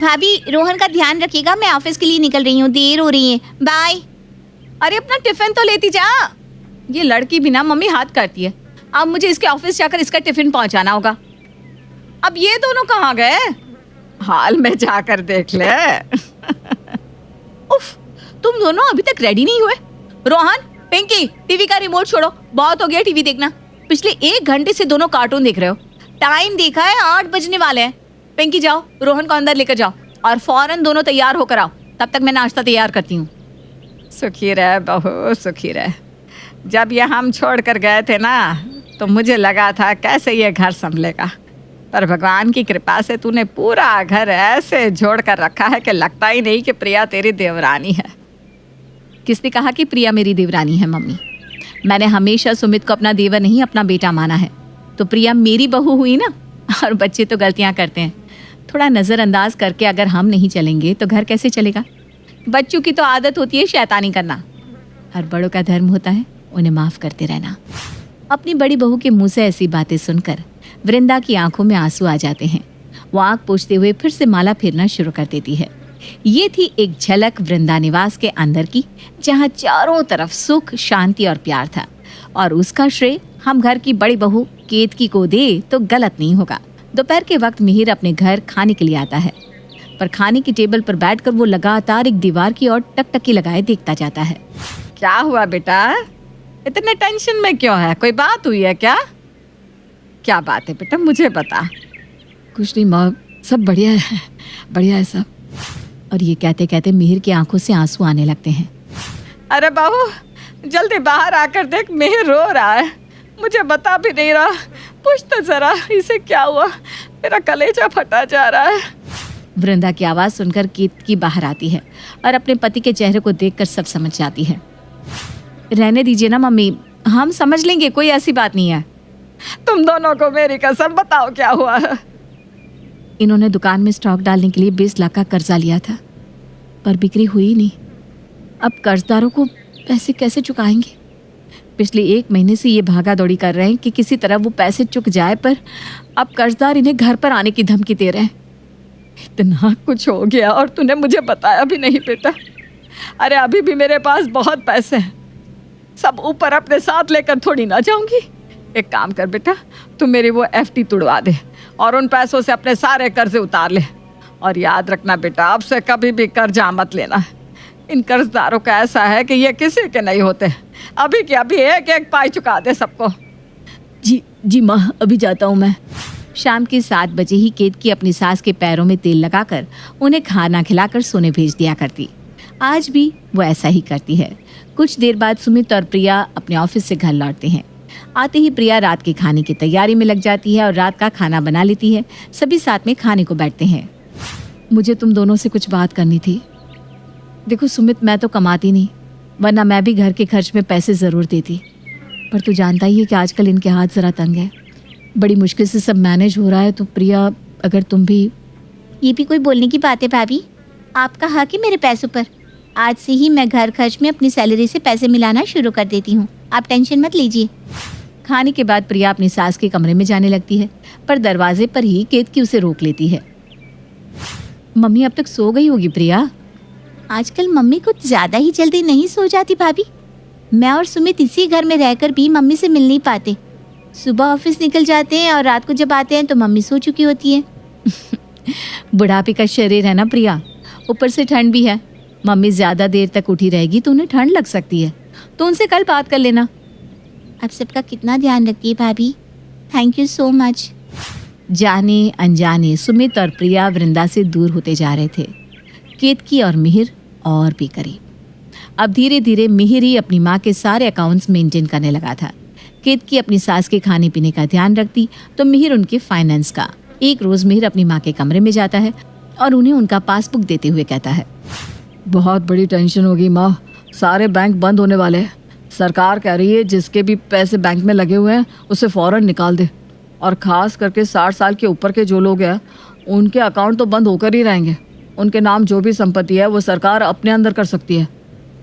भाभी रोहन का ध्यान रखिएगा, मैं ऑफिस के लिए निकल रही हूँ, देर हो रही है, बाय। अरे अपना टिफिन तो लेती जा। ये लड़की भी ना मम्मी हाथ करती है। अब मुझे इसके ऑफिस जाकर इसका टिफिन पहुंचाना होगा। अब ये दोनों कहाँ गए? हाल में जाकर देख ले। उफ, तुम दोनों अभी तक रेडी नहीं हुए। रोहन, पिंकी, टीवी का रिमोट छोड़ो, बहुत हो गया टीवी देखना। पिछले 1 घंटे से दोनों कार्टून देख रहे हो। टाइम देखा है 8 बजने वाले हैं। पिंकी जाओ, रोहन को अंदर लेकर जाओ और फौरन दोनों तैयार होकर आओ। तब तक मैं नाश्ता तैयार करती हूँ। सुखी रह बहू, सुखी रह। जब ये हम छोड़ कर गए थे ना, तो मुझे लगा था कैसे ये घर संभलेगा, पर भगवान की कृपा से तूने पूरा घर ऐसे जोड़ कर रखा है कि लगता ही नहीं कि प्रिया तेरी देवरानी है। किसने कहा कि प्रिया मेरी देवरानी है मम्मी? मैंने हमेशा सुमित को अपना देवर नहीं अपना बेटा माना है। तो प्रिया मेरी बहू हुई ना। और बच्चे तो गलतियां करते हैं, थोड़ा नज़रअंदाज करके अगर हम नहीं चलेंगे तो घर कैसे चलेगा? बच्चों की तो आदत होती है शैतानी करना। हर बड़ों का धर्म होता है उन्हें माफ़ करते रहना। अपनी बड़ी बहू के मुंह से ऐसी बातें सुनकर वृंदा की आंखों में आंसू आ जाते हैं। वो आंख पोंछते हुए फिर से माला फेरना शुरू कर देती है। ये थी एक झलक वृंदा निवास के अंदर की, जहाँ चारों तरफ सुख, शांति और प्यार था। और उसका श्रेय हम घर की बड़ी बहू केतकी को दे तो गलत नहीं होगा। दोपहर के वक्त मिहिर अपने घर खाने के लिए आता है, पर खाने की टेबल पर बैठकर वो लगातार एक दीवार की ओर टकटकी लगाए देखता जाता है। क्या हुआ बेटा, इतने टेंशन में क्यों है? कोई बात हुई है क्या? क्या बात है बेटा, मुझे बता। कुछ नहीं माँ, सब बढ़िया है, बढ़िया है सब। और ये कहते कहते मिहिर की आंखों से आंसू आने लगते हैं। अरे बहू, जल्दी बाहर आकर देख, मिहिर रो रहा है, मुझे बता भी नहीं रहा। पूछ तो जरा इसे क्या हुआ, मेरा कलेजा फटा जा रहा है। वृंदा की आवाज़ सुनकर केतकी बाहर आती है और अपने पति के चेहरे को देखकर सब समझ जाती है। रहने दीजिए ना मम्मी, हम समझ लेंगे, कोई ऐसी बात नहीं है। तुम दोनों को मेरी कसम, बताओ क्या हुआ है? इन्होंने दुकान में स्टॉक डालने के लिए 20 लाख का कर्जा लिया था, पर बिक्री हुई नहीं। अब कर्जदारों को पैसे कैसे चुकाएंगे? पिछले 1 महीने से ये भागा दौड़ी कर रहे हैं कि किसी तरह वो पैसे चुक जाए, पर अब कर्जदार इन्हें घर पर आने की धमकी दे रहे हैं। इतना कुछ हो गया और तूने मुझे बताया भी नहीं बेटा। अरे अभी भी मेरे पास बहुत पैसे हैं, सब ऊपर अपने साथ लेकर थोड़ी ना जाऊंगी। एक काम कर बेटा, तू मेरी वो FD तुड़वा दे और उन पैसों से अपने सारे कर्जे उतार ले। और याद रखना बेटा, अब से कभी भी कर्जा मत लेना। इन कर्जदारों का ऐसा है कि ये किसी के नहीं होते। अभी के अभी एक एक पाई चुका दे सबको। जी माँ, अभी जाता हूँ मैं। शाम के 7 बजे ही केतकी अपनी सास के पैरों में तेल लगाकर उन्हें खाना खिलाकर सोने भेज दिया करती। आज भी वो ऐसा ही करती है। कुछ देर बाद सुमित और प्रिया अपने ऑफिस से घर लौटते हैं। आते ही प्रिया रात के खाने की तैयारी में लग जाती है और रात का खाना बना लेती है। सभी साथ में खाने को बैठते हैं। मुझे तुम दोनों से कुछ बात करनी थी। देखो सुमित, मैं तो कमाती नहीं, वरना मैं भी घर के खर्च में पैसे ज़रूर देती, पर तू जानता ही है कि आजकल इनके हाथ ज़रा तंग है। बड़ी मुश्किल से सब मैनेज हो रहा है। तो प्रिया, अगर तुम भी। ये भी कोई बोलने की बात है भाभी? आपका हक है मेरे पैसों पर। आज से ही मैं घर खर्च में अपनी सैलरी से पैसे मिलाना शुरू कर देती हूँ, आप टेंशन मत लीजिए। खाने के बाद प्रिया अपनी सास के कमरे में जाने लगती है, पर दरवाजे पर ही केतकी उसे रोक लेती है। मम्मी अब तक सो गई होगी प्रिया। आजकल मम्मी कुछ ज़्यादा ही जल्दी नहीं सो जाती भाभी। मैं और सुमित इसी घर में रहकर भी मम्मी से मिल नहीं पाते। सुबह ऑफिस निकल जाते हैं और रात को जब आते हैं तो मम्मी सो चुकी होती है। बुढ़ापे का शरीर है ना प्रिया, ऊपर से ठंड भी है। मम्मी ज़्यादा देर तक उठी रहेगी तो उन्हें ठंड लग सकती है, तो उनसे कल बात कर लेना। आप सबका कितना ध्यान रखती है भाभी, थैंक यू सो मच। जाने अनजाने सुमित और प्रिया वृंदा से दूर होते जा रहे थे। केतकी और मिहिर और भी करीब। अब धीरे धीरे मिहिर ही अपनी माँ के सारे अकाउंट्स मेंटेन करने लगा था। केतकी अपनी सास के खाने पीने का ध्यान रखती तो मिहिर उनके फाइनेंस का। एक रोज़ मिहिर अपनी माँ के कमरे में जाता है और उन्हें उनका पासबुक देते हुए कहता है, बहुत बड़ी टेंशन होगी माँ, सारे बैंक बंद होने वाले हैं। सरकार कह रही है जिसके भी पैसे बैंक में लगे हुए हैं उसे फ़ौरन निकाल दे, और ख़ास करके 60 साल के ऊपर के जो लोग हैं उनके अकाउंट तो बंद होकर ही रहेंगे। उनके नाम जो भी संपत्ति है वो सरकार अपने अंदर कर सकती है।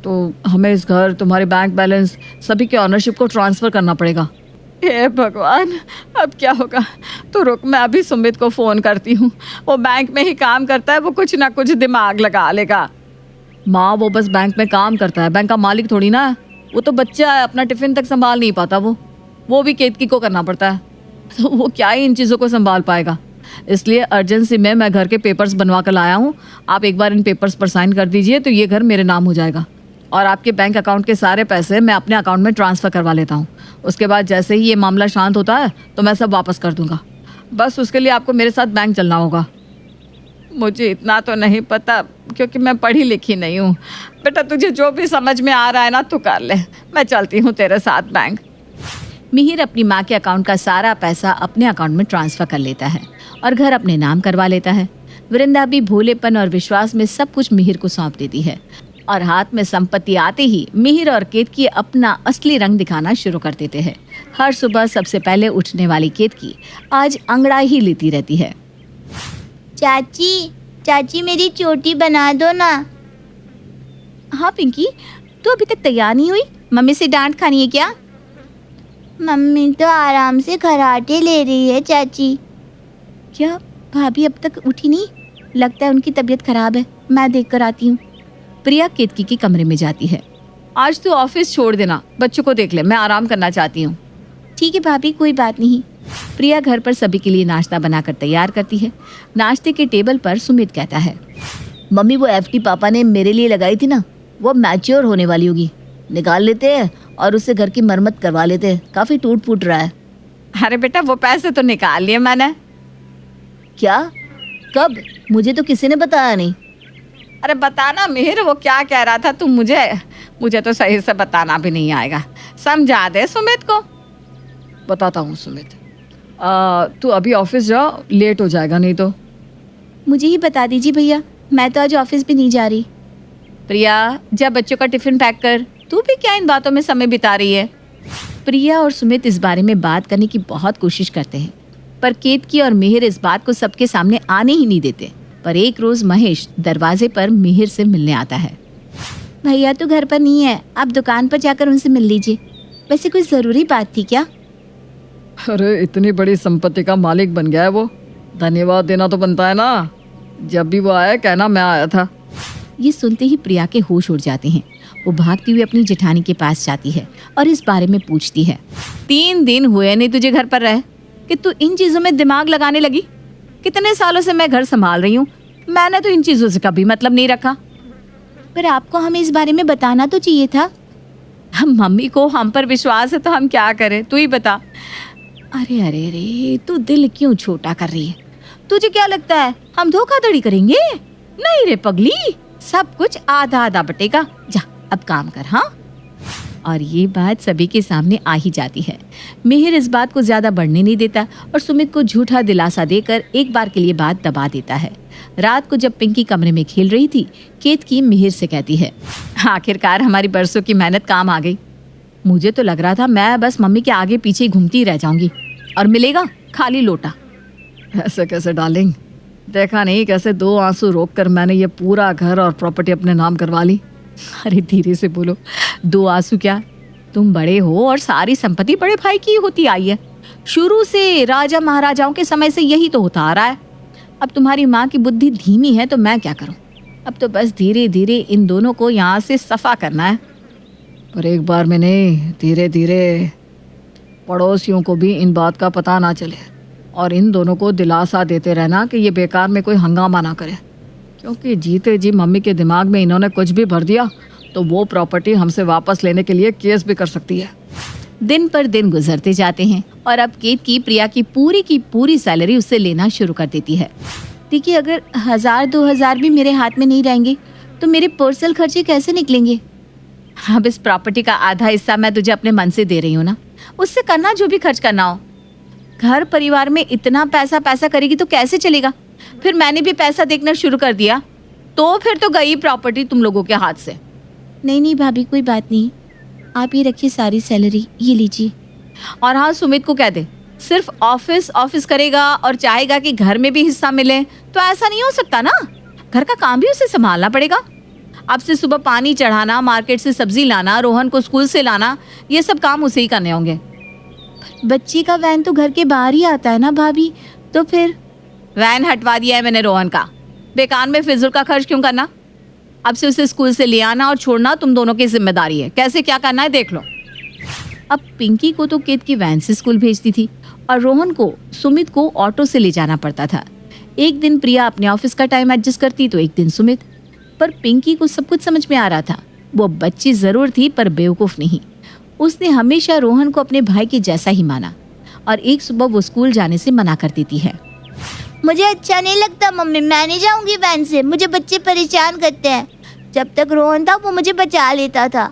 तो हमें इस घर, तुम्हारे बैंक बैलेंस, सभी के ऑनरशिप को ट्रांसफ़र करना पड़ेगा। हे भगवान, अब क्या होगा? तो रुक, मैं अभी सुमित को फ़ोन करती हूँ। वो बैंक में ही काम करता है, वो कुछ ना कुछ दिमाग लगा लेगा। माँ, वो बस बैंक में काम करता है, बैंक का मालिक थोड़ी ना है। वो तो बच्चा है, अपना टिफ़िन तक संभाल नहीं पाता। वो भी केतकी को करना पड़ता है, तो वो क्या ही इन चीज़ों को संभाल पाएगा। इसलिए अर्जेंसी में मैं घर के पेपर्स बनवा कर लाया हूँ। आप एक बार इन पेपर्स पर साइन कर दीजिए तो ये घर मेरे नाम हो जाएगा, और आपके बैंक अकाउंट के सारे पैसे मैं अपने अकाउंट में ट्रांसफ़र करवा लेता हूँ। उसके बाद जैसे ही ये मामला शांत होता है तो मैं सब वापस कर दूंगा। बस उसके लिए आपको मेरे साथ बैंक चलना होगा। मुझे इतना तो नहीं पता, क्योंकि मैं पढ़ी लिखी नहीं हूँ। बेटा, तुझे जो भी समझ में आ रहा है ना तू कर ले, मैं चलती हूँ तेरे साथ बैंक। मिहिर अपनी माँ के अकाउंट का सारा पैसा अपने अकाउंट में ट्रांसफर कर लेता है और घर अपने नाम करवा लेता है। वृंदा भी भोलेपन और विश्वास में सब कुछ मिहिर को सौंप देती है, और हाथ में संपत्ति आते ही मिहिर और केतकी अपना असली रंग दिखाना शुरू कर देते हैं। हर सुबह सबसे पहले उठने वाली केतकी आज अंगड़ाई ही लेती रहती है। चाची, चाची मेरी चोटी बना दो ना। हाँ पिंकी, तू अभी तक तैयार नहीं हुई? मम्मी से डांट खानी है क्या? मम्मी तो आराम से खराटे ले रही है चाची। क्या भाभी अब तक उठी नहीं? लगता है उनकी तबीयत खराब है, मैं देख कर आती हूँ। प्रिया केतकी के कमरे में जाती है। आज तू ऑफिस छोड़ देना, बच्चों को देख ले, मैं आराम करना चाहती हूँ। ठीक है भाभी, कोई बात नहीं। प्रिया घर पर सभी के लिए नाश्ता बनाकर तैयार करती है। नाश्ते के टेबल पर सुमित कहता है, मम्मी वो एफडी पापा ने मेरे लिए लगाई थी ना, वो मैच्योर होने वाली होगी, निकाल लेते हैं और उससे घर की मरम्मत करवा लेते हैं, काफी टूट फूट रहा है। अरे बेटा, वो पैसे तो निकाल लिए मैंने। क्या? कब? मुझे तो किसी ने बताया नहीं। अरे बताना मिहिर, वो क्या कह रहा था तुम? मुझे तो सही से बताना भी नहीं आएगा, समझा दे सुमित को। बताता हूँ सुमित, तू अभी ऑफिस जा, लेट हो जाएगा नहीं तो। मुझे ही बता दीजिए भैया, मैं तो आज ऑफिस भी नहीं जा रही। प्रिया, जब बच्चों का टिफिन पैक कर, तू भी क्या इन बातों में समय बिता रही है? प्रिया और सुमित इस बारे में बात करने की बहुत कोशिश करते हैं, पर केतकी और मिहिर इस बात को सबके सामने आने ही नहीं देते। पर एक रोज महेश दरवाजे पर मिहिर से मिलने आता है। भैया तो घर पर नहीं है, आप दुकान पर जाकर उनसे मिल लीजिए। वैसे कोई जरूरी बात थी क्या? अरे इतनी बड़ी संपत्ति का मालिक बन गया है वो, धन्यवाद देना तो बनता है ना। जब भी वो आया कहना मैं आया था। ये सुनते ही प्रिया के होश उड़ जाते हैं। वो भागती हुई अपनी जेठानी के पास जाती है और इस बारे में पूछती है, 3 दिन हुए नहीं तुझे घर पर रहे कि तू इन चीजों में दिमाग लगाने लगी? कितने सालों से मैं घर संभाल रही हूँ, मैंने तो इन चीजों से कभी मतलब नहीं रखा। पर आपको हमें इस बारे में बताना तो चाहिए था। हम मम्मी को हम पर विश्वास है तो हम क्या करें, तू ही बता। अरे अरे अरे, तू दिल क्यों छोटा कर रही है? तुझे क्या लगता है हम धोखाधड़ी करेंगे? नहीं रे पगली, सब कुछ आधा आधा बटेगा। जा अब काम कर। हाँ, और ये बात सभी के सामने आ ही जाती है। मिहिर इस बात को ज्यादा बढ़ने नहीं देता और सुमित को झूठा दिलासा देकर एक बार के लिए बात दबा देता है। रात को जब पिंकी कमरे में खेल रही थी, केतकी मिहिर से कहती है, आखिरकार हमारी बरसों की मेहनत काम आ गई। मुझे तो लग रहा था मैं बस मम्मी के आगे पीछे घूमती रह जाऊंगी और मिलेगा खाली लोटा। ऐसे कैसे डार्लिंग, देखा नहीं कैसे 2 आंसू रोक कर मैंने ये पूरा घर और प्रॉपर्टी अपने नाम करवा ली। अरे धीरे से बोलो, 2 आंसू क्या, तुम बड़े हो और सारी संपत्ति बड़े भाई की होती आई है। शुरू से राजा महाराजाओं के समय से यही तो होता आ रहा है। अब तुम्हारी माँ की बुद्धि धीमी है तो मैं क्या करूँ। अब तो बस धीरे धीरे इन दोनों को यहाँ से सफा करना है। पर एक बार में नहीं, धीरे धीरे पड़ोसियों को भी इन बात का पता ना चले और इन दोनों को दिलासा देते रहना कि ये बेकार में कोई हंगामा ना करे, क्योंकि जीते जी मम्मी के दिमाग में इन्होंने कुछ भी भर दिया तो वो प्रॉपर्टी हमसे वापस लेने के लिए केस भी कर सकती है। दिन पर दिन गुजरते जाते हैं और अब केतकी प्रिया की पूरी सैलरी उससे लेना शुरू कर देती है। देखिए, अगर 1000-2000 भी मेरे हाथ में नहीं रहेंगे तो मेरे पर्सनल खर्चे कैसे निकलेंगे? अब इस प्रॉपर्टी का आधा हिस्सा मैं तुझे अपने मन से दे रही हूँ ना, उससे करना जो भी खर्च करना हो। घर परिवार में इतना पैसा करेगी तो कैसे चलेगा? फिर मैंने भी पैसा देखना शुरू कर दिया तो फिर तो गई प्रॉपर्टी तुम लोगों के हाथ से। नहीं भाभी, कोई बात नहीं, आप ये रखिए सारी सैलरी, ये लीजिए। और हाँ, सुमित को कह दे सिर्फ ऑफिस करेगा और चाहेगा कि घर में भी हिस्सा मिले तो ऐसा नहीं हो सकता ना। घर का काम भी उसे संभालना पड़ेगा। अब से सुबह पानी चढ़ाना, मार्केट से सब्जी लाना, रोहन को स्कूल से लाना, ये सब काम उसे ही करने होंगे। पर बच्ची का वैन तो घर के बाहर ही आता है ना भाभी, तो फिर। वैन हटवा दिया है मैंने रोहन का, बेकार में फिजूल का खर्च क्यों करना। अब से उसे स्कूल से ले आना और छोड़ना तुम दोनों की जिम्मेदारी है, कैसे क्या करना है देख लो। अब पिंकी को तो केत की वैन से स्कूल भेजती थी और रोहन को सुमित को ऑटो से ले जाना पड़ता था। एक दिन प्रिया अपने ऑफिस का टाइम एडजस्ट करती तो एक दिन सुमित। पर पिंकी को सब कुछ समझ में आ रहा था। वो बच्ची जरूर थी पर बेवकूफ नहीं। उसने हमेशा रोहन को अपने भाई के जैसा ही माना और एक सुबह वो स्कूल जाने से मना कर देती है। मुझे अच्छा नहीं लगता मम्मी, मैं नहीं जाऊंगी वैन से, मुझे बच्चे परेशान करते हैं। जब तक रोहन था वो मुझे बचा लेता था।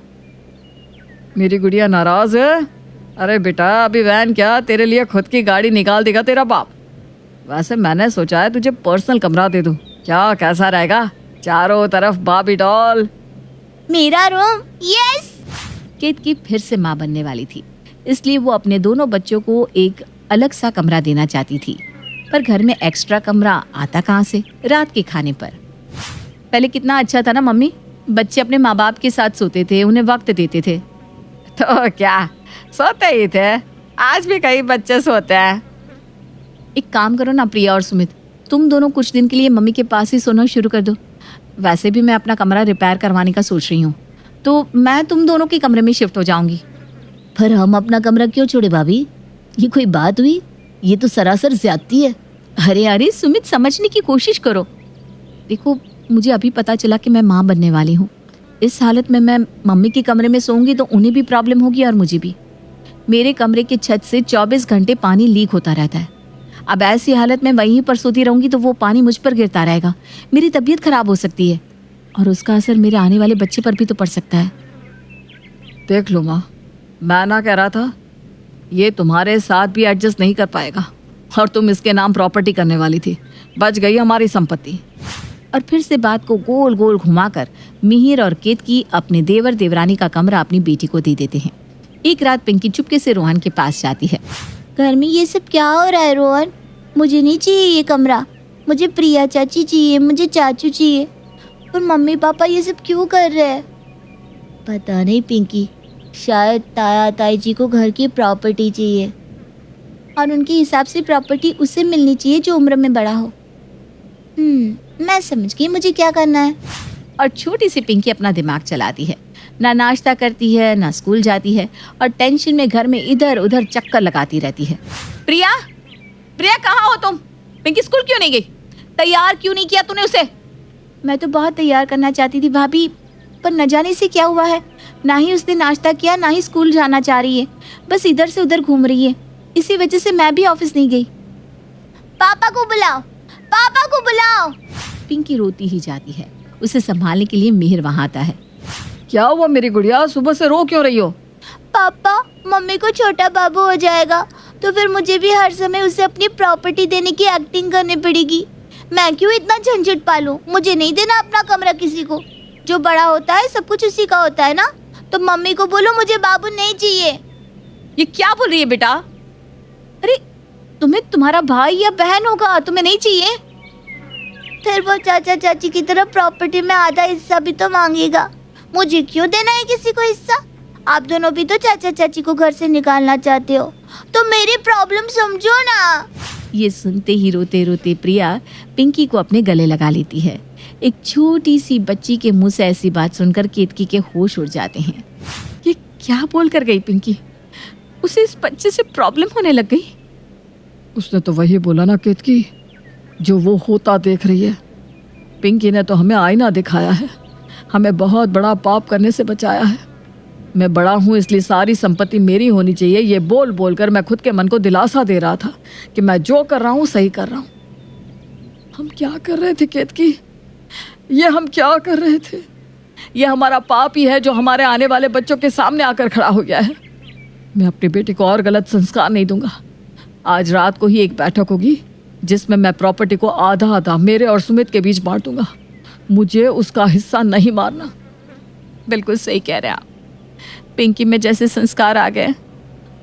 मेरी गुड़िया नाराज है? अरे बेटा, अभी वैन क्या, तेरे लिए खुद की गाड़ी निकाल देगा तेरा बाप। वैसे मैंने सोचा है तुझे पर्सनल कमरा दे दूं, क्या कैसा रहेगा? चारों तरफ बाबी डॉल। मेरा रूम, यस। केत की फिर से माँ बनने वाली थी, इसलिए वो अपने दोनों बच्चों को एक अलग सा कमरा देना चाहती थी। पर घर में एक्स्ट्रा कमरा आता कहाँ से रात के खाने पर। पहले कितना अच्छा था ना मम्मी, बच्चे अपने माँ बाप के साथ सोते थे, उन्हें वक्त देते थे। तो क्या सोते ही थे, आज भी कई बच्चे सोते हैं। एक काम करो ना प्रिया और सुमित, तुम दोनों कुछ दिन के लिए मम्मी के पास ही सोना शुरू कर दो। वैसे भी मैं अपना कमरा रिपेयर करवाने का सोच रही हूँ, तो मैं तुम दोनों के कमरे में शिफ्ट हो जाऊंगी। पर हम अपना कमरा क्यों छोड़े भाभी, ये कोई बात हुई? ये तो सरासर ज्यादती है। अरे सुमित, समझने की कोशिश करो। देखो, मुझे अभी पता चला कि मैं माँ बनने वाली हूँ। इस हालत में मैं मम्मी के कमरे में सोऊंगी तो उन्हें भी प्रॉब्लम होगी और मुझे भी। मेरे कमरे की छत से 24 घंटे पानी लीक होता रहता है। अब ऐसी हालत में वहीं पर सोती रहूंगी तो वो पानी मुझ पर गिरता रहेगा, मेरी तबीयत खराब हो सकती है और उसका असर मेरे आने वाले बच्चे पर भी तो पड़ सकता है। देख लो माँ, मैं ना कह रहा था, ये तुम्हारे साथ भी एडजस्ट नहीं कर पाएगा और तुम इसके नाम प्रॉपर्टी करने वाली थी, बच गई हमारी संपत्ति। और फिर से बात को गोल गोल घुमाकर मिहिर और केत की अपने देवर देवरानी का कमरा अपनी बेटी को दे देते हैं। एक रात पिंकी चुपके से रोहन के पास जाती है। घर में ये सब क्या हो रहा है रोहन? मुझे नहीं चाहिए ये कमरा, मुझे प्रिया चाची चाहिए, मुझे चाचू चाहिए। और मम्मी पापा ये सब क्यों कर रहे हैं? पता नहीं पिंकी, शायद ताया ताई जी को घर की प्रॉपर्टी चाहिए और उनके हिसाब से प्रॉपर्टी उसे मिलनी चाहिए जो उम्र में बड़ा हो। मैं समझ गई मुझे क्या करना है। और छोटी सी पिंकी अपना दिमाग चलाती है, ना नाश्ता करती है ना स्कूल जाती है और टेंशन में घर में इधर उधर चक्कर लगाती रहती है। प्रिया, प्रिया कहाँ हो तुम? पिंकी स्कूल क्यों नहीं गई? तैयार क्यों नहीं किया तूने उसे? मैं तो बहुत तैयार करना चाहती थी भाभी, पर न जाने से क्या हुआ है, ना ही उसने नाश्ता किया ना ही स्कूल जाना चाह रही है, बस इधर से उधर घूम रही है। इसी वजह से मैं भी ऑफिस नहीं गई। पापा को बुलाओ, पापा को बुलाओ। पिंकी रोती ही जाती है। उसे संभालने के लिए मिहिर वहां आता है। क्या हुआ मेरी गुड़िया, सुबह से रो क्यों रही हो? पापा, मम्मी को छोटा बाबू हो जाएगा तो फिर मुझे भी हर समय उसे अपनी प्रॉपर्टी देने की एक्टिंग करनी पड़ेगी। मैं क्यों इतना झंझट पालूं? मुझे नहीं देना अपना कमरा किसी को। जो बड़ा होता है सब कुछ उसी का होता है ना। तो मम्मी को बोलो मुझे बाबू नहीं चाहिए। ये क्या बोल रही है बेटा? अरे तुम्हें तुम्हारा भाई या बहन होगा, तुम्हें नहीं चाहिए? फिर वो चाचा चाची की तरह प्रॉपर्टी में आधा हिस्सा भी तो मांगेगा। मुझे क्यों देना है किसी को हिस्सा? आप दोनों भी तो चाचा चाची को घर से निकालना चाहते हो, तो मेरी प्रॉब्लम समझो ना। ये सुनते ही रोते रोते प्रिया पिंकी को अपने गले लगा लेती है। एक छोटी सी बच्ची के मुंह से ऐसी बात सुनकर केतकी के होश उड़ जाते हैं। ये क्या बोल कर गई पिंकी? उसे इस बच्चे से प्रॉब्लम होने लग गई। उसने तो वही बोला ना केतकी, जो वो होता देख रही है। पिंकी ने तो हमें आईना दिखाया है, हमें बहुत बड़ा पाप करने से बचाया है। मैं बड़ा हूँ इसलिए सारी संपत्ति मेरी होनी चाहिए, ये बोल बोल कर मैं खुद के मन को दिलासा दे रहा था कि मैं जो कर रहा हूँ सही कर रहा हूँ। हम क्या कर रहे थे केतकी? ये हम क्या कर रहे थे? ये हमारा पाप ही है जो हमारे आने वाले बच्चों के सामने आकर खड़ा हो गया है। मैं अपनी बेटी को और गलत संस्कार नहीं दूंगा। आज रात को ही एक बैठक होगी जिसमें मैं प्रॉपर्टी को आधा आधा मेरे और सुमित के बीच बांट दूंगा। मुझे उसका हिस्सा नहीं मारना। बिल्कुल सही कह रहे हैं आप। पिंकी में जैसे संस्कार आ गए,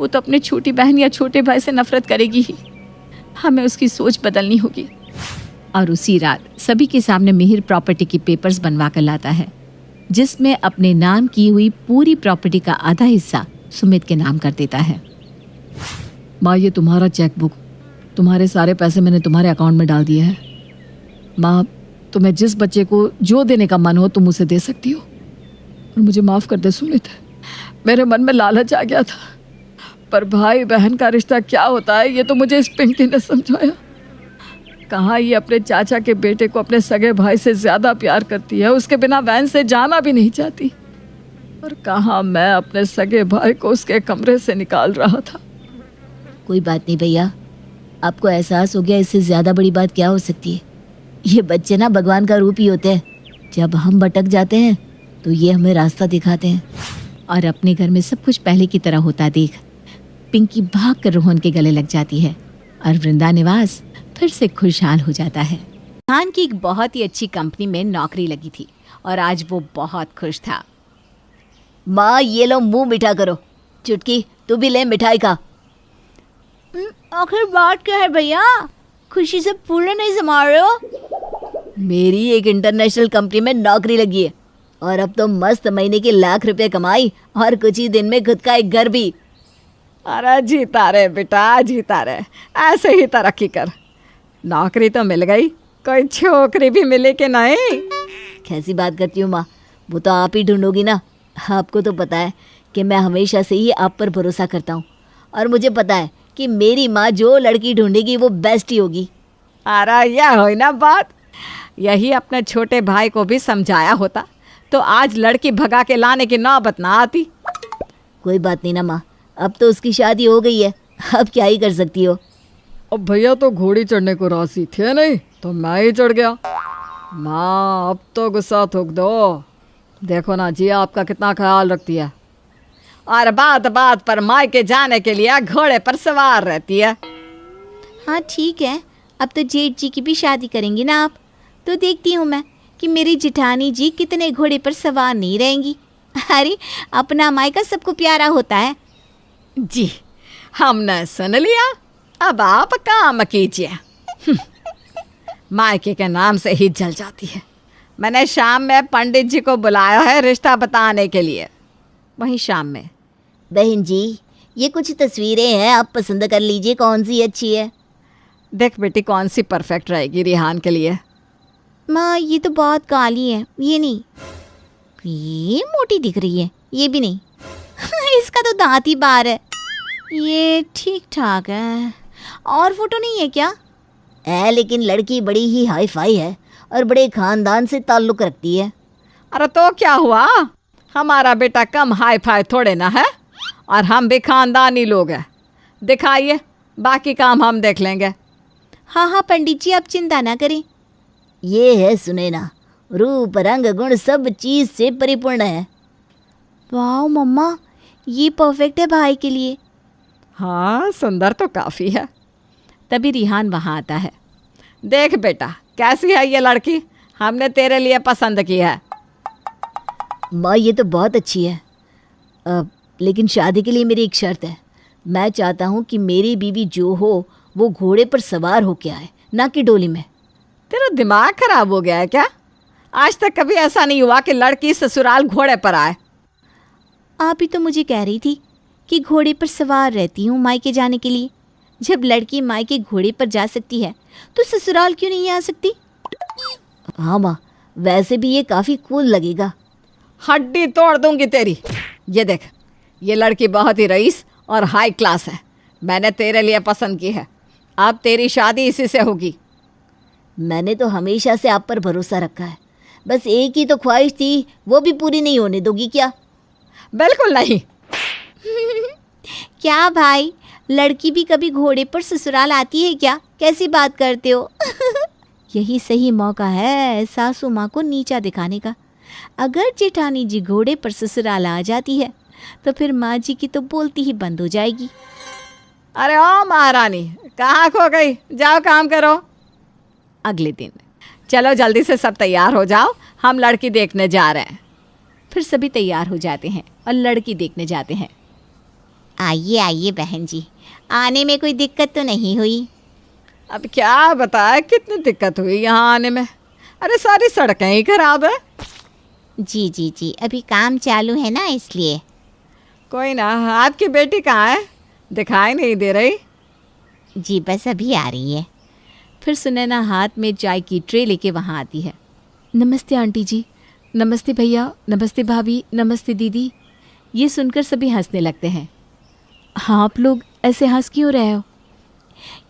वो तो अपने छोटी बहन या छोटे भाई से नफरत करेगी ही। हमें उसकी सोच बदलनी होगी। और उसी रात सभी के सामने मिहिर प्रॉपर्टी की पेपर्स बनवा कर लाता है, जिसमें अपने नाम की हुई पूरी प्रॉपर्टी का आधा हिस्सा सुमित के नाम कर देता है। माँ, ये तुम्हारा चेक बुक, तुम्हारे सारे पैसे मैंने तुम्हारे अकाउंट में डाल दिए हैं। माँ, तुम्हें जिस बच्चे को जो देने का मन हो तुम उसे दे सकती हो। और मुझे माफ़ कर दे सुमित, मेरे मन में लालच आ गया था, पर भाई बहन का रिश्ता क्या होता है ये तो मुझे इस पिंकी ने समझाया। कहाँ ये अपने चाचा के बेटे को अपने सगे भाई से ज़्यादा प्यार करती है, उसके बिना वैन से जाना भी नहीं चाहती, और कहाँ मैं अपने सगे भाई को उसके कमरे से निकाल रहा था। कोई बात नहीं भैया, आपको एहसास हो गया, इससे ज़्यादा बड़ी बात क्या हो सकती है। ये बच्चे ना भगवान का रूप ही होते हैं, जब हम भटक जाते हैं तो ये हमें रास्ता दिखाते हैं। और अपने घर में सब कुछ पहले की तरह होता देख पिंकी भागकर रोहन के गले लग जाती है और वृंदा निवास फिर से खुशहाल हो जाता है। खान की एक बहुत ही अच्छी कंपनी में नौकरी लगी थी और आज वो बहुत खुश था। माँ, ये लो मुंह मीठा करो। चुटकी, तू भी ले मिठाई खा। आखिर बात क्या है भैया, खुशी से फूले नहीं समा रहे हो? मेरी एक इंटरनेशनल कंपनी में नौकरी लगी है और अब तो मस्त महीने की लाख रुपए कमाई और कुछ ही दिन में खुद का एक घर भी। अरे जीता रहे बेटा, जीता रहे, ऐसे ही तरक्की कर। नौकरी तो मिल गई, कोई छोकरी भी मिले कि नहीं? कैसी बात करती हूँ माँ, वो तो आप ही ढूंढोगी ना। आपको तो पता है कि मैं हमेशा से ही आप पर भरोसा करता हूँ, और मुझे पता है कि मेरी माँ जो लड़की ढूंढेगी वो बेस्ट ही होगी। अरे यह हो ना बात, यही अपने छोटे भाई को भी समझाया होता तो आज लड़की भगा के लाने की नौबत ना आती। कोई बात नहीं ना माँ, अब तो उसकी शादी हो गई है, अब क्या ही कर सकती हो। अब भैया तो घोड़ी चढ़ने को राजी थे नहीं तो मैं ही चढ़ गया। माँ, अब तो गुस्सा थूक दो। देखो ना जी आपका कितना ख्याल रखती है, और बात बात पर मायके जाने के लिए घोड़े पर सवार रहती है। हाँ ठीक है, अब तो जेठ जी की भी शादी करेंगी ना आप, तो देखती हूँ मैं कि मेरी जेठानी जी कितने घोड़े पर सवार नहीं रहेंगी। अरे अपना मायका सबको प्यारा होता है। जी हमने सुन लिया, अब आप काम कीजिए। मायके के नाम से ही जल जाती है। मैंने शाम में पंडित जी को बुलाया है रिश्ता बताने के लिए। वहीं शाम में, बहन जी ये कुछ तस्वीरें हैं, आप पसंद कर लीजिए कौन सी अच्छी है। देख बेटी कौन सी परफेक्ट रहेगी रिहान के लिए। माँ, ये तो बहुत काली है, ये नहीं। ये मोटी दिख रही है, ये भी नहीं। इसका तो दांत ही बाहर है। ये ठीक ठाक है। और फोटो नहीं है क्या? है, लेकिन लड़की बड़ी ही हाई फाई है और बड़े खानदान से ताल्लुक रखती है। अरे तो क्या हुआ, हमारा बेटा कम हाई फाई थोड़े ना है, और हम भी खानदानी लोग हैं। दिखाइए, बाकी काम हम देख लेंगे। हाँ हाँ पंडित जी, आप चिंता ना करें। ये है सुनैना, रूप रंग गुण सब चीज़ से परिपूर्ण है। वाह मम्मा, ये परफेक्ट है भाई के लिए। हाँ सुंदर तो काफ़ी है। तभी रिहान वहाँ आता है। देख बेटा कैसी है ये लड़की, हमने तेरे लिए पसंद की है। माँ, ये तो बहुत अच्छी है, लेकिन शादी के लिए मेरी एक शर्त है। मैं चाहता हूँ कि मेरी बीवी जो हो वो घोड़े पर सवार होके आए, ना कि डोली में। तेरा दिमाग खराब हो गया है क्या? आज तक कभी ऐसा नहीं हुआ कि लड़की ससुराल घोड़े पर आए। आप ही तो मुझे कह रही थी कि घोड़े पर सवार रहती हूँ मायके जाने के लिए। जब लड़की मायके घोड़े पर जा सकती है तो ससुराल क्यों नहीं आ सकती? हाँ माँ, वैसे भी ये काफ़ी कूल लगेगा। हड्डी तोड़ दूंगी तेरी। ये देख, ये लड़की बहुत ही रईस और हाई क्लास है, मैंने तेरे लिए पसंद की है। अब तेरी शादी इसी से होगी। मैंने तो हमेशा से आप पर भरोसा रखा है, बस एक ही तो ख्वाहिश थी, वो भी पूरी नहीं होने दोगी क्या? बिल्कुल नहीं। क्या भाई, लड़की भी कभी घोड़े पर ससुराल आती है क्या? कैसी बात करते हो? यही सही मौका है सासू माँ को नीचा दिखाने का। अगर जेठानी जी घोड़े पर ससुराल आ जाती है तो फिर माँ जी की तो बोलती ही बंद हो जाएगी। अरे ओ महारानी, कहाँ खो गई? जाओ काम करो। अगले दिन चलो जल्दी से सब तैयार हो जाओ, हम लड़की देखने जा रहे हैं। फिर सभी तैयार हो जाते हैं और लड़की देखने जाते हैं। आइए आइए बहन जी, आने में कोई दिक्कत तो नहीं हुई? अब क्या बताए कितनी दिक्कत हुई यहाँ आने में। अरे सारी सड़कें ही खराब है। जी जी जी, अभी काम चालू है ना इसलिए। कोई ना, आपकी बेटी कहाँ है? दिखाई नहीं दे रही। जी बस अभी आ रही है। फिर सुनैना हाथ में चाय की ट्रे लेके वहाँ आती है। नमस्ते आंटी जी, नमस्ते भैया, नमस्ते भाभी, नमस्ते दीदी। ये सुनकर सभी हंसने लगते हैं। हाँ, आप लोग ऐसे हंस क्यों रहे हो?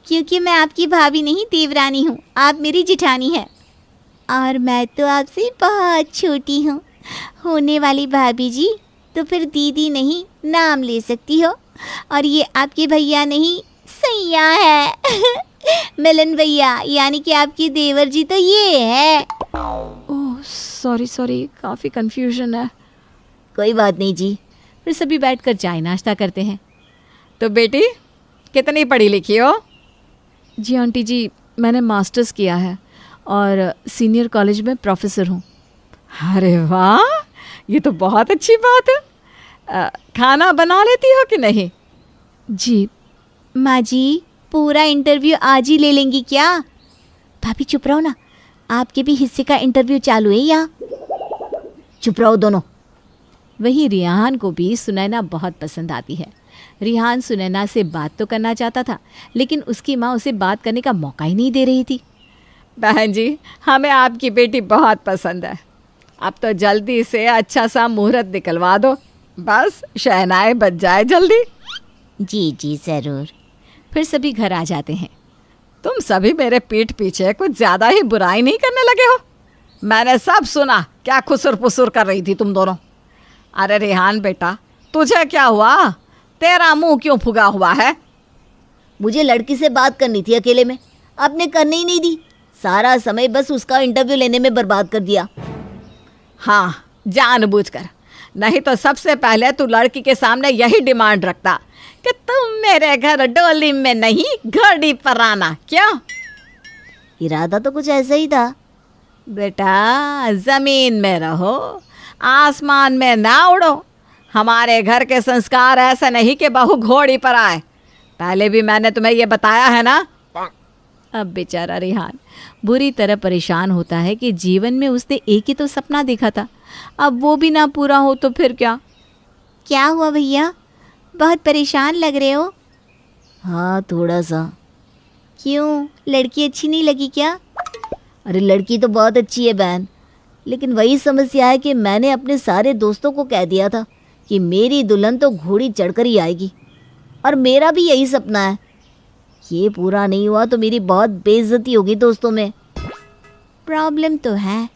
क्योंकि मैं आपकी भाभी नहीं देवरानी हूँ, आप मेरी जिठानी है। और मैं तो आपसे बहुत छोटी हूँ। होने वाली भाभी जी तो फिर दीदी नहीं नाम ले सकती हो। और ये आपके भैया नहीं सैया है मिलन भैया, यानी कि आपकी देवर जी तो ये है। ओह सॉरी, काफ़ी कन्फ्यूजन है। कोई बात नहीं जी। फिर सभी बैठकर चाय नाश्ता करते हैं। तो बेटी कितनी पढ़ी लिखी हो? जी आंटी जी, मैंने मास्टर्स किया है और सीनियर कॉलेज में प्रोफेसर हूँ। अरे वाह, ये तो बहुत अच्छी बात है। खाना बना लेती हो कि नहीं? जी। माँ जी, पूरा इंटरव्यू आज ही ले लेंगी क्या? भाभी चुप रहो ना, आपके भी हिस्से का इंटरव्यू चालू है यहाँ। चुप रहो दोनों। वहीं रिहान को भी सुनैना बहुत पसंद आती है। रिहान सुनैना से बात तो करना चाहता था, लेकिन उसकी माँ उसे बात करने का मौका ही नहीं दे रही थी। बहन जी, हमें आपकी बेटी बहुत पसंद है। अब तो जल्दी से अच्छा सा मुहूर्त निकलवा दो, बस शहनाई बज जाए जल्दी। जी जी ज़रूर। फिर सभी घर आ जाते हैं। तुम सभी मेरे पीठ पीछे कुछ ज़्यादा ही बुराई नहीं करने लगे हो? मैंने सब सुना, क्या खुसुर पुसुर कर रही थी तुम दोनों। अरे रेहान बेटा, तुझे क्या हुआ? तेरा मुंह क्यों फुगा हुआ है? मुझे लड़की से बात करनी थी अकेले में, आपने करने ही नहीं दी। सारा समय बस उसका इंटरव्यू लेने में बर्बाद कर दिया। हाँ, जानबूझकर। नहीं तो सबसे पहले तू लड़की के सामने यही डिमांड रखता कि तुम मेरे घर डोली में नहीं घड़ी पर आना। क्या इरादा तो कुछ ऐसा ही था। बेटा, जमीन में रहो, आसमान में ना उड़ो। हमारे घर के संस्कार ऐसा नहीं कि बहू घोड़ी पर आए। पहले भी मैंने तुम्हें ये बताया है ना। अब बेचारा रिहान बुरी तरह परेशान होता है कि जीवन में उसने एक ही तो सपना देखा था, अब वो भी ना पूरा हो तो फिर क्या। क्या हुआ भैया, बहुत परेशान लग रहे हो? हाँ थोड़ा सा। क्यों, लड़की अच्छी नहीं लगी क्या? अरे लड़की तो बहुत अच्छी है बहन, लेकिन वही समस्या है कि मैंने अपने सारे दोस्तों को कह दिया था कि मेरी दुल्हन तो घोड़ी चढ़कर ही आएगी, और मेरा भी यही सपना है। ये पूरा नहीं हुआ तो मेरी बहुत बेइज्जती होगी दोस्तों में। प्रॉब्लम तो है,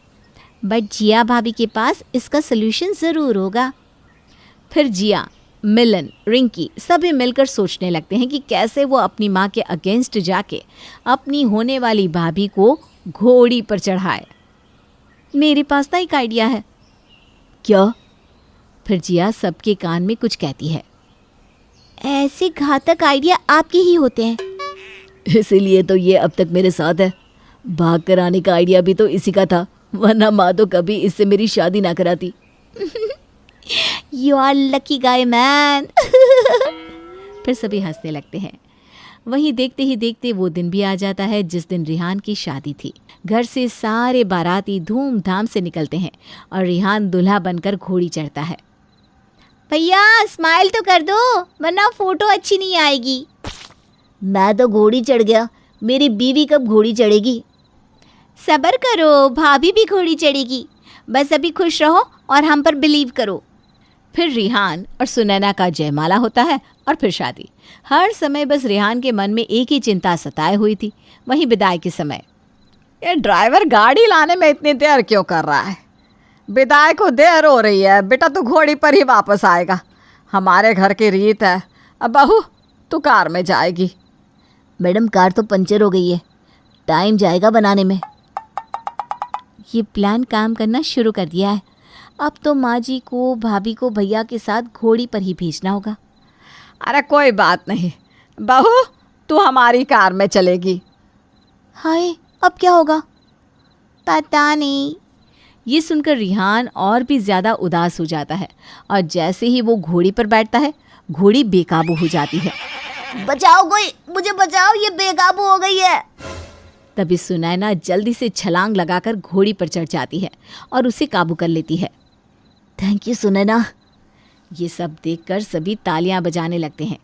बट जिया भाभी के पास इसका सलूशन ज़रूर होगा। फिर जिया, मिलन, रिंकी सभी मिलकर सोचने लगते हैं कि कैसे वो अपनी माँ के अगेंस्ट जाके अपनी होने वाली भाभी को घोड़ी पर चढ़ाए। मेरे पास ना एक आइडिया है। क्या? फिर जिया सबके कान में कुछ कहती है। ऐसे घातक आइडिया आपके ही होते हैं, इसीलिए तो ये अब तक मेरे साथ है। भाग कर आने का आइडिया भी तो इसी का था, वरना माँ तो कभी इससे मेरी शादी ना कराती। You are lucky guy man. फिर सभी हंसने लगते हैं। वहीं देखते ही देखते वो दिन भी आ जाता है जिस दिन रिहान की शादी थी। घर से सारे बाराती धूमधाम से निकलते हैं और रिहान दूल्हा बनकर घोड़ी चढ़ता है। भैया स्माइल तो कर दो, वरना फोटो अच्छी नहीं आएगी। मैं तो घोड़ी चढ़ गया, मेरी बीवी कब घोड़ी चढ़ेगी? सब्र करो, भाभी भी घोड़ी चढ़ेगी। बस अभी खुश रहो और हम पर बिलीव करो। फिर रिहान और सुनैना का जयमाला होता है और फिर शादी। हर समय बस रिहान के मन में एक ही चिंता सताए हुई थी। वहीं विदाई के समय, ये ड्राइवर गाड़ी लाने में इतनी देर क्यों कर रहा है? विदाई को देर हो रही है, बेटा तू घोड़ी पर ही वापस आएगा। हमारे घर की रीत है। अब बहू तू कार में जाएगी। मैडम कार तो पंचर हो गई है, टाइम जाएगा बनाने में। ये प्लान काम करना शुरू कर दिया है। अब तो माँ जी को, भाभी को भैया के साथ घोड़ी पर ही भेजना होगा। अरे कोई बात नहीं बहू, तू हमारी कार में चलेगी। हाय, अब क्या होगा? पता नहीं। ये सुनकर रिहान और भी ज़्यादा उदास हो जाता है और जैसे ही वो घोड़ी पर बैठता है, घोड़ी बेकाबू हो जाती है। बचाओ कोई, मुझे बचाओ, ये बेकाबू हो गई है। तभी सुनैना जल्दी से छलांग लगाकर घोड़ी पर चढ़ जाती है और उसे काबू कर लेती है। Thank you Sunaina. ये सब देखकर सभी तालियां बजाने लगते हैं।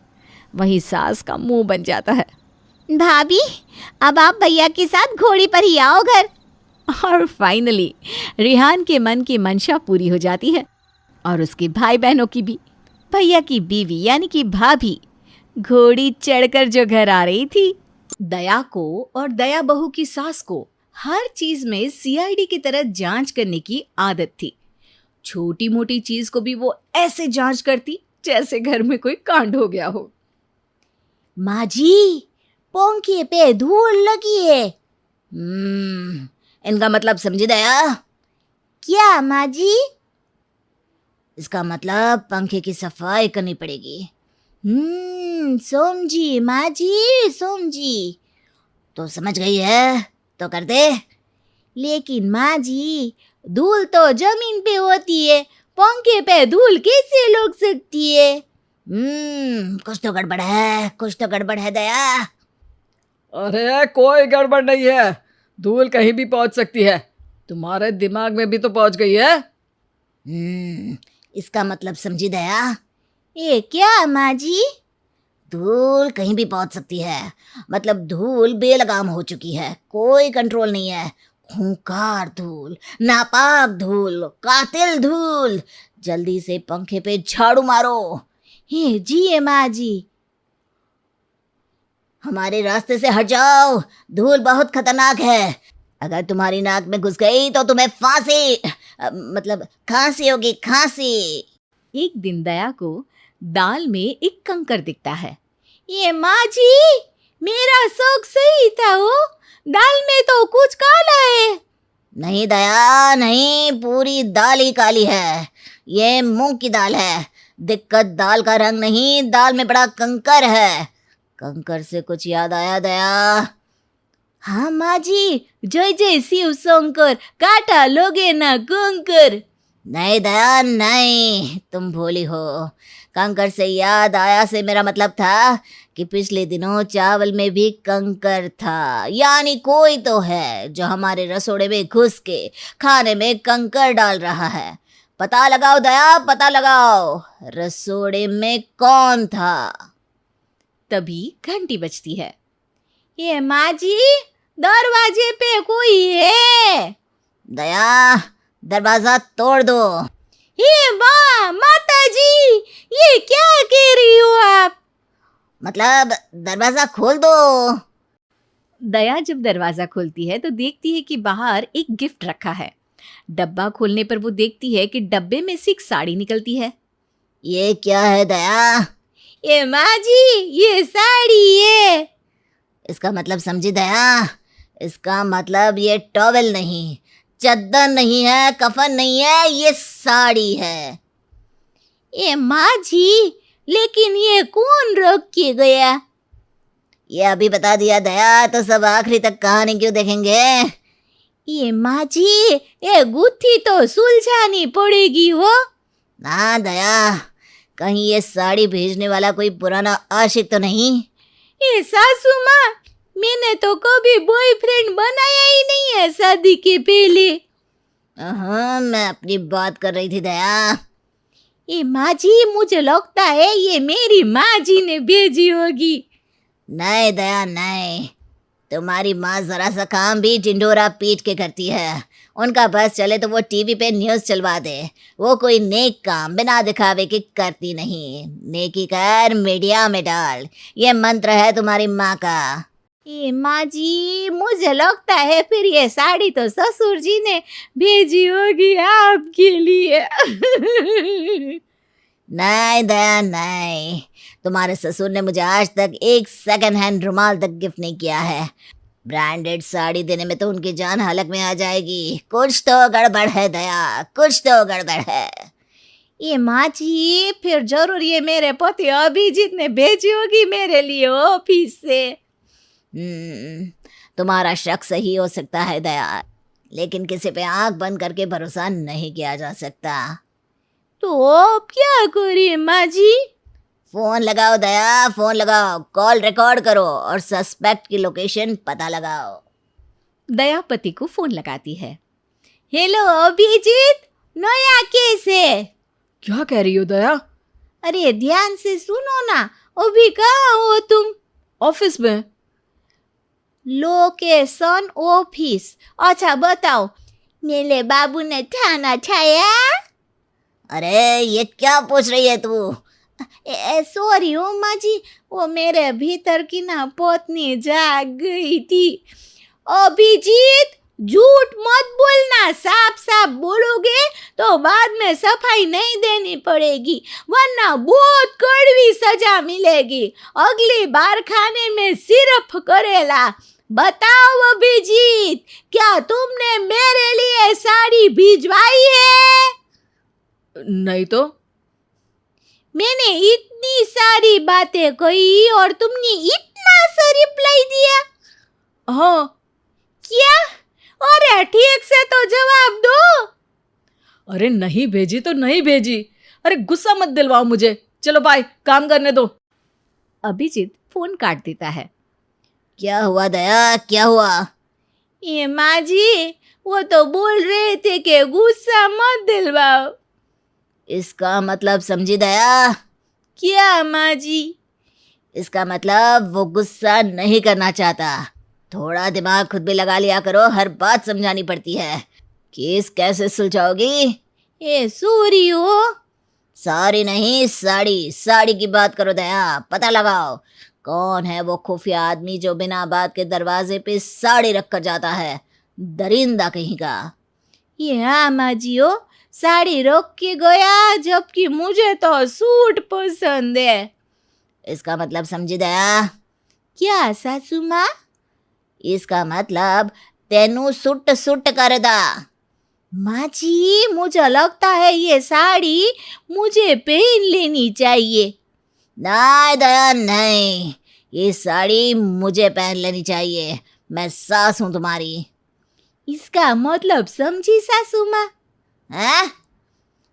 वहीं सास का मुंह बन जाता है। भाभी, अब आप भैया के साथ घोड़ी पर ही आओ घर। और फाइनली रेहान के मन की मंशा पूरी हो जाती है और उसके भाई बहनों की भी। भैया की बीवी यानी कि भाभी घोड़ी चढ़कर जो घर आ रही थी, दया को और दया बहू की सास को हर चीज में सीआईडी की तरह जांच करने की आदत थी। छोटी मोटी चीज को भी वो ऐसे जांच करती जैसे घर में कोई कांड हो गया हो। माँ जी, पंखे पे धूल लगी है। इनका मतलब समझी दया? क्या माँ जी? इसका मतलब पंखे की सफाई करनी पड़ेगी। समझी माँ जी, समझी। तो समझ गई है तो कर दे। लेकिन माँ जी, धूल तो जमीन पे होती है, पंखे पे धूल कैसे लग सकती है? कुछ तो गड़बड़ है, कुछ तो गड़बड़ है दया। अरे कोई गड़बड़ नहीं है, धूल कहीं भी पहुंच सकती है, तुम्हारे दिमाग में भी तो पहुंच गई है। इसका मतलब समझी दया? ये क्या माँ जी? धूल कहीं भी पहुंच सकती है, मतलब धूल बेलगाम हो चुकी है, कोई कंट्रोल नहीं है। खूंखार धूल, नापाक धूल, कातिल धूल। जल्दी से पंखे पे झाड़ू मारो। हे जी माँ जी। हमारे रास्ते से हट जाओ, धूल बहुत खतरनाक है। अगर तुम्हारी नाक में घुस गई तो तुम्हें फांसी मतलब खांसी होगी, खांसी। एक दिन दया को दाल में एक कंकर दिखता है। ये माँ जी, मेरा शौक सही था, वो दाल में तो कुछ काला है। नहीं दया, नहीं, पूरी दाल ही काली है। ये मूंग की दाल है। दिक्कत दाल का रंग नहीं, दाल में बड़ा कंकर है। कंकर से कुछ याद आया दया? हाँ माँ जी, जय जय शिव शंकर, काटा लोगे ना कंकर। नहीं दया नहीं, तुम भोली हो। कंकर से याद आया से मेरा मतलब था कि पिछले दिनों चावल में भी कंकर था, यानी कोई तो है जो हमारे रसोड़े में घुस के खाने में कंकर डाल रहा है। पता लगाओ दया, पता लगाओ, रसोड़े में कौन था? तभी घंटी बजती है। ये माँ जी, दरवाजे पे कोई है। दया, दरवाजा तोड़ दो। हे माता जी, ये क्या कह रही हो आप? मतलब दरवाजा खोल दो। दया जब दरवाजा खोलती है तो देखती है कि बाहर एक गिफ्ट रखा है। डब्बा खोलने पर वो देखती है कि डब्बे में से एक साड़ी निकलती है। ये क्या है दया? ये माँ जी, ये साड़ी है। इसका मतलब समझी दया? इसका मतलब ये टॉवेल नहीं, चद्दर नहीं है, कफन नहीं है, ये साड़ी है। ये माँ जी, लेकिन ये कौन रख के गया? ये अभी बता दिया दया तो सब आखिरी तक कहानी क्यों देखेंगे? ये माँ जी, ये गुत्थी तो सुलझानी पड़ेगी हो। ना दया, कहीं ये साड़ी भेजने वाला कोई पुराना आशिक तो नहीं? ये सासू माँ, मैंने तो कभी बॉयफ्रेंड बनाया ही नहीं है शादी के पहले। हाँ, मैं अपनी बात कर रही थी दया। ये माँ जी, मुझे लगता है ये मेरी माँ जी ने भेजी होगी। नहीं दया नहीं, तुम्हारी माँ जरा सा काम भी टिंडोरा पीट के करती है। उनका बस चले तो वो टीवी पे न्यूज़ चलवा दे। वो कोई नेक काम बिना दिखावे की करती नहीं। नेकी कर, मीडिया में डाल, ये मंत्र है तुम्हारी माँ का। ये माँ जी, मुझे लगता है फिर ये साड़ी तो ससुर जी ने भेजी होगी आपके लिए। नहीं दया नहीं, तुम्हारे ससुर ने मुझे आज तक एक सेकंड हैंड रुमाल तक गिफ्ट नहीं किया है। ब्रांडेड साड़ी देने में तो उनकी जान हलक में आ जाएगी। कुछ तो गड़बड़ है दया, कुछ तो गड़बड़ है। ये माँ जी, फिर जरूर ये मेरे पति अभिजीत ने भेजी होगी मेरे लिए ऑफिस से। तुम्हारा शक सही हो सकता है दया, लेकिन किसी पे आंख बंद करके भरोसा नहीं किया जा सकता। तो अब क्या करें माँ जी? फोन लगाओ दया, फोन लगाओ, कॉल रिकॉर्ड करो और सस्पेक्ट की लोकेशन पता लगाओ। दया पति को फोन लगाती है। हेलो अभिजीत, नया केस है। क्या कह रही हो दया? अरे ध्यान से सुनो ना, अभी कहाँ हो तुम? ऑफिस में। Location office. अच्छा बताओ, मेरे बाबू ने थाना छाया? अरे ये क्या पूछ रही है तू? सॉरी हो माँ जी, वो मेरे भीतर की ना पत्नी जाग गई थी। अभिजीत, झूठ मत बोलना, साफ साफ बोलोगे तो बाद में सफाई नहीं देनी पड़ेगी, वरना बहुत कड़वी सजा मिलेगी। अगली बार खाने में सिर्फ करेला। बताओ अभिजीत, क्या तुमने मेरे लिए साड़ी भिजवाई है? नहीं तो। मैंने इतनी सारी बातें कही और तुमने इतना सा रिप्लाई दिया। हाँ। क्या? अरे ठीक से तो जवाब दो। अरे नहीं भेजी तो नहीं भेजी। अरे गुस्सा मत दिलवाओ मुझे। चलो बाय, काम करने दो। अभिजीत फोन काट देता है। क्या हुआ दया, क्या हुआ? ये माँ जी, वो तो बोल रहे थे कि गुस्सा मत दिलवाओ। इसका मतलब समझी दया? क्या माँ जी? इसका मतलब वो गुस्सा नहीं करना चाहता। थोड़ा दिमाग खुद भी लगा लिया करो, हर बात समझानी पड़ती है। केस कैसे सुलझाओगी? ये सॉरी हो। साड़ी नहीं, साड़ी। साड़ी की बात करो दया, पता लगाओ कौन है वो खुफिया आदमी जो बिना बात के दरवाजे पे साड़ी रख कर जाता है। दरिंदा कहीं का। ये हाँ माँ जी हो, साड़ी रख के गया, जबकि मुझे तो सूट पसंद है। इसका मतलब समझी दया? क्या सासू माँ? इसका मतलब तेनू सुट सुट कर दा। माँ जी, मुझे लगता है ये साड़ी मुझे पहन लेनी चाहिए। नहीं दया नहीं, ये साड़ी मुझे पहन लेनी चाहिए। मैं सास हूँ तुम्हारी। इसका मतलब समझी सासू माँ? हैं?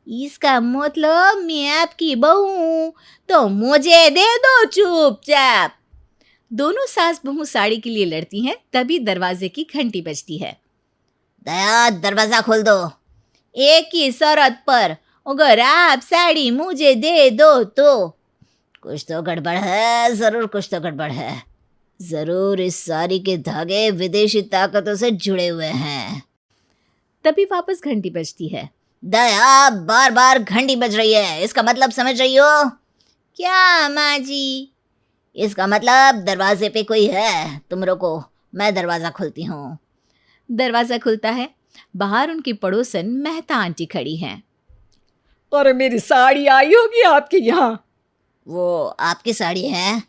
इसका मतलब मैं आपकी बहू हूँ, तो मुझे दे दो चुपचाप। दोनों सास बहू साड़ी के लिए लड़ती हैं, तभी दरवाजे की घंटी बजती है। दया दरवाजा खोल दो। एक ही शर्त पर, अगर आप साड़ी मुझे दे दो तो। कुछ तो गड़बड़ है, जरूर कुछ तो गड़बड़ है। जरूर इस साड़ी के धागे विदेशी ताकतों से जुड़े हुए हैं। तभी वापस घंटी बजती है। दया बार बार घंटी बज रही है, इसका मतलब समझ रही हो? क्या माँ जी? इसका मतलब दरवाजे पे कोई है। तुम रुको, मैं दरवाजा खोलती हूँ। दरवाजा खुलता है। बाहर उनकी पड़ोसन मेहता आंटी खड़ी हैं। अरे मेरी साड़ी आई होगी आपके यहाँ। वो आपकी साड़ी है?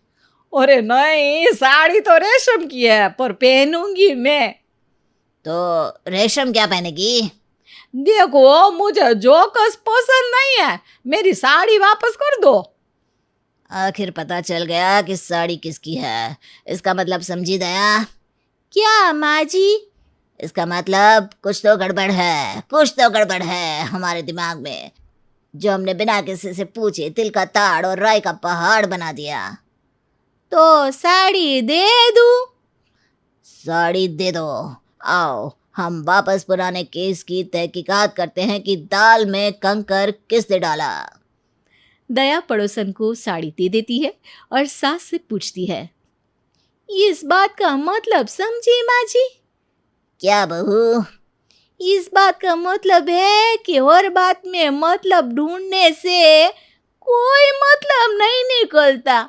अरे नहीं, साड़ी तो रेशम की है, पर पहनूंगी मैं। तो रेशम क्या पहनेगी? देखो, मुझे जोकस पसंद नहीं है, मेरी साड़ी वापस कर दो। आखिर पता चल गया कि साड़ी किसकी है। इसका मतलब समझी दया? क्या माँ जी? इसका मतलब कुछ तो गड़बड़ है, कुछ तो गड़बड़ है हमारे दिमाग में, जो हमने बिना किसी से पूछे तिल का ताड़ और राय का पहाड़ बना दिया। तो साड़ी दे दूँ? साड़ी दे दो। आओ हम वापस पुराने केस की तहकीकात करते हैं कि दाल में कंकर किसने डाला। दया पड़ोसन को साड़ी दे देती है और सास से पूछती है। इस बात का मतलब समझी माँ जी? क्या बहू? इस बात का मतलब है कि हर बात में मतलब ढूंढने से कोई मतलब नहीं निकलता।